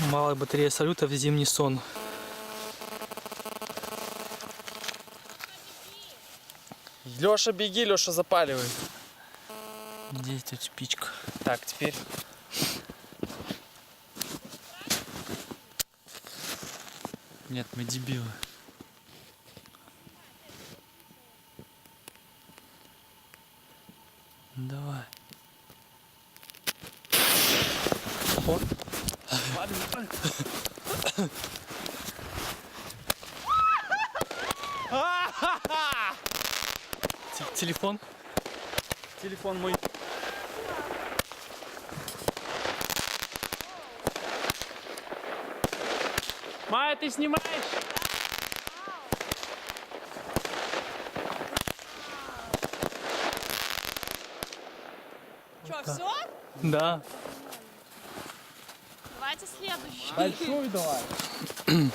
Малая батарея салюта в зимний сон. Леша, беги, Леша запаливай. Здесь тут спичка. Так, теперь. Нет, мы дебилы. Давай. О. Телефон. Телефон мой. Майя, ты снимаешь? Что, все? Да. Давайте следующий. Большой давай.